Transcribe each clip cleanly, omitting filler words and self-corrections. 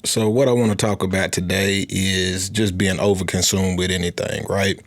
So what I want to talk about today is just being overconsumed with anything, right?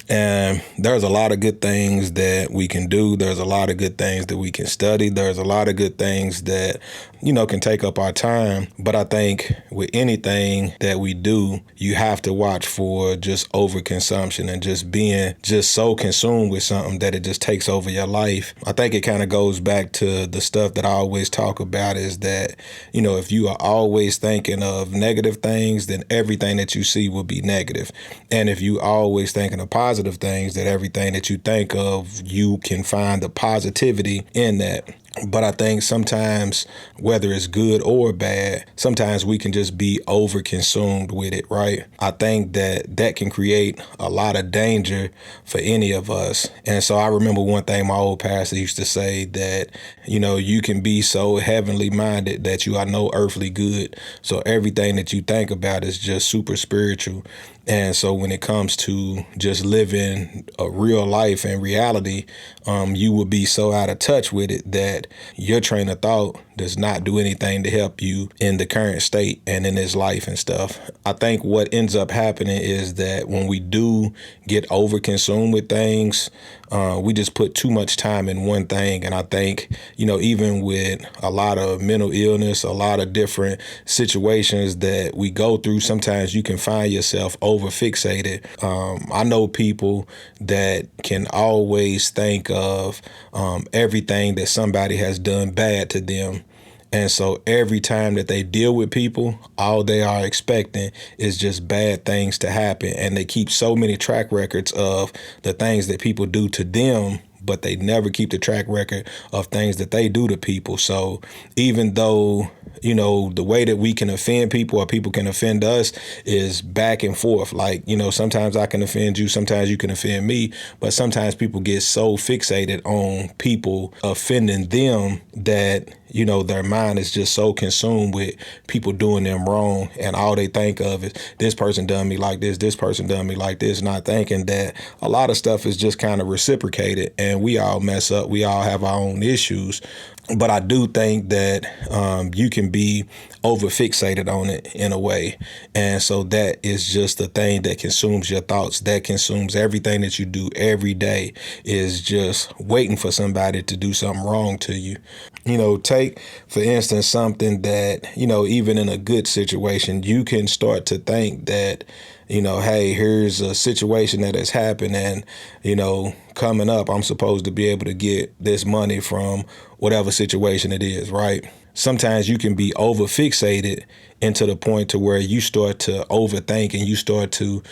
And there's a lot of good things that we can do. There's a lot of good things that we can study. There's a lot of good things that, can take up our time. But I think with anything that we do, you have to watch for just overconsumption and just being just so consumed with something that it just takes over your life. I think it kind of goes back to the stuff that I always talk about is that, if you are always thinking of negative things, then everything that you see will be negative. And if you always thinking of positive things, that everything that you think of, you can find the positivity in that. But I think sometimes, whether it's good or bad, sometimes we can just be overconsumed with it, right? I think that can create a lot of danger for any of us. And so I remember one thing my old pastor used to say that, you can be so heavenly minded that you are no earthly good. So everything that you think about is just super spiritual. And so when it comes to just living a real life and reality, you will be so out of touch with it that your train of thought does not do anything to help you in the current state and in this life and stuff. I think what ends up happening is that when we do get overconsumed with things, we just put too much time in one thing. And I think, even with a lot of mental illness, a lot of different situations that we go through, sometimes you can find yourself over fixated. I know people that can always think of everything that somebody has done bad to them. And so every time that they deal with people, all they are expecting is just bad things to happen. And they keep so many track records of the things that people do to them, but they never keep the track record of things that they do to people. So even though, the way that we can offend people or people can offend us is back and forth. Like, sometimes I can offend you, sometimes you can offend me, but sometimes people get so fixated on people offending them that, their mind is just so consumed with people doing them wrong. And all they think of is this person done me like this person done me like this, not thinking that a lot of stuff is just kind of reciprocated and we all mess up. We all have our own issues. But I do think that you can be over fixated on it in a way. And so that is just the thing that consumes your thoughts, that consumes everything that you do every day, is just waiting for somebody to do something wrong to you. Take, for instance, something that, even in a good situation, you can start to think that, hey, here's a situation that has happened and, coming up, I'm supposed to be able to get this money from whatever situation it is, right? Sometimes you can be over fixated into the point to where you start to overthink and you start to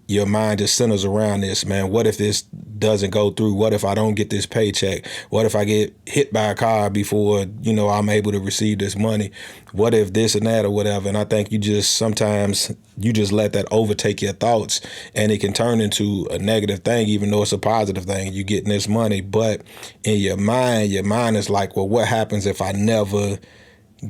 your mind just centers around this, man. What if this doesn't go through? What if I don't get this paycheck? What if I get hit by a car before, I'm able to receive this money? What if this and that or whatever? And I think sometimes you just let that overtake your thoughts and it can turn into a negative thing, even though it's a positive thing. You getting this money, but in your mind is like, well, what happens if I never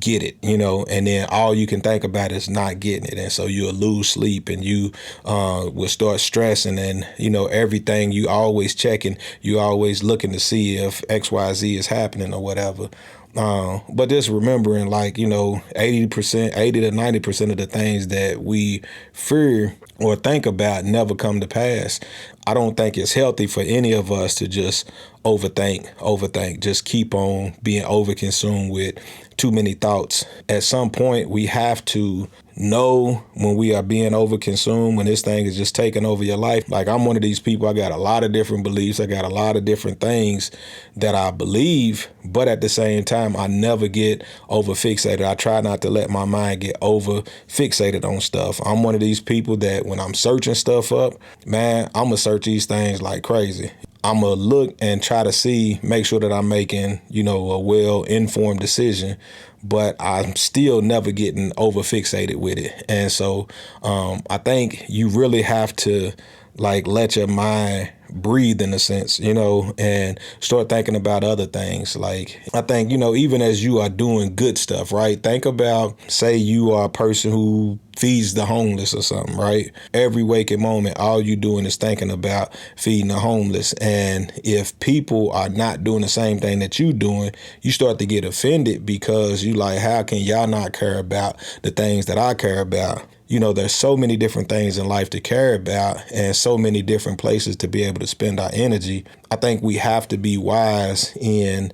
get it, and then all you can think about is not getting it. And so you'll lose sleep and you will start stressing and, everything you always checking, you always looking to see if XYZ is happening or whatever. But just remembering 80 to 90% of the things that we fear or think about never come to pass. I don't think it's healthy for any of us to just overthink, just keep on being overconsumed with too many thoughts. At some point, we have to know when we are being overconsumed, when this thing is just taking over your life. Like, I'm one of these people, I got a lot of different beliefs. I got a lot of different things that I believe, but at the same time, I never get over fixated. I try not to let my mind get over fixated on stuff. I'm one of these people that when I'm searching stuff up, man, I'm gonna search these things like crazy. I'm going to look and try to make sure that I'm making, a well-informed decision, but I'm still never getting over fixated with it. And so I think you really have to let your mind breathe in a sense, and start thinking about other things. Like, I think, even as you are doing good stuff, right? Think about, say you are a person who feeds the homeless or something, right? Every waking moment, all you doing is thinking about feeding the homeless. And if people are not doing the same thing that you doing, you start to get offended because you like, how can y'all not care about the things that I care about? There's so many different things in life to care about and so many different places to be able to spend our energy. I think we have to be wise in,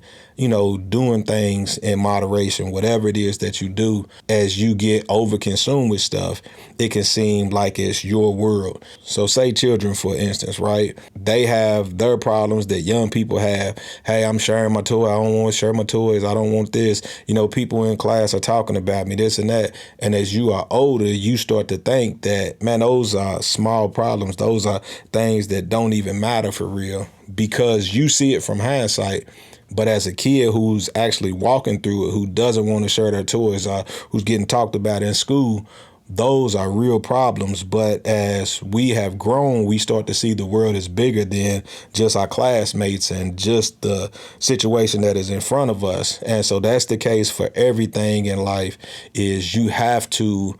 doing things in moderation, whatever it is that you do. As you get overconsumed with stuff, it can seem like it's your world. So say children, for instance, right? They have their problems that young people have. Hey, I'm sharing my toy. I don't want to share my toys. I don't want this. People in class are talking about me, this and that. And as you are older, you start to think that, man, those are small problems. Those are things that don't even matter for real, because you see it from hindsight. But as a kid who's actually walking through it, who doesn't want to share their toys, or who's getting talked about in school, those are real problems. But as we have grown, we start to see the world is bigger than just our classmates and just the situation that is in front of us. And so that's the case for everything in life, is you have to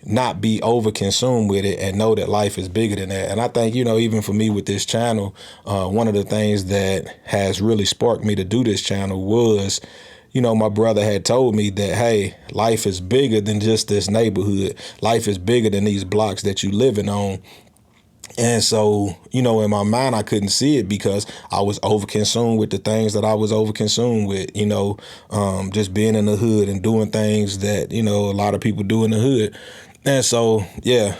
not be overconsumed with it and know that life is bigger than that. And I think, even for me with this channel, one of the things that has really sparked me to do this channel was, my brother had told me that, hey, life is bigger than just this neighborhood. Life is bigger than these blocks that you living on. And so, in my mind, I couldn't see it because I was overconsumed with the things that I was overconsumed with, just being in the hood and doing things that, a lot of people do in the hood. And so,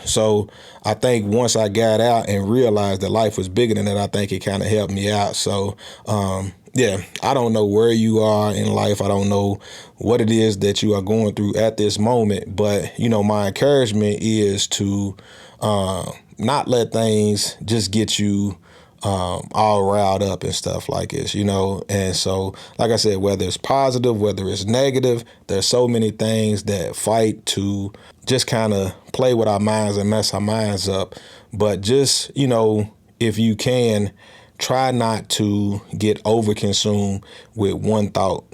so I think once I got out and realized that life was bigger than that, I think it kind of helped me out. So, I don't know where you are in life. I don't know what it is that you are going through at this moment. But, my encouragement is to not let things just get you all riled up and stuff like this, And so, like I said, whether it's positive, whether it's negative, there's so many things that fight to just kind of play with our minds and mess our minds up. But just, if you can, try not to get overconsumed with one thought,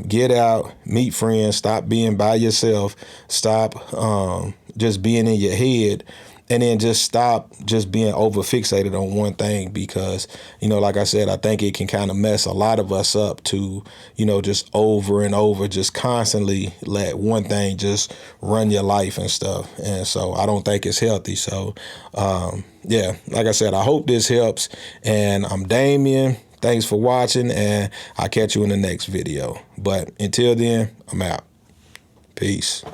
get out, meet friends, stop being by yourself, stop just being in your head. And then just stop just being over fixated on one thing, because, like I said, I think it can kind of mess a lot of us up to, just over and over, just constantly let one thing just run your life and stuff. And so I don't think it's healthy. So, like I said, I hope this helps. And I'm Damien. Thanks for watching, and I'll catch you in the next video. But until then, I'm out. Peace.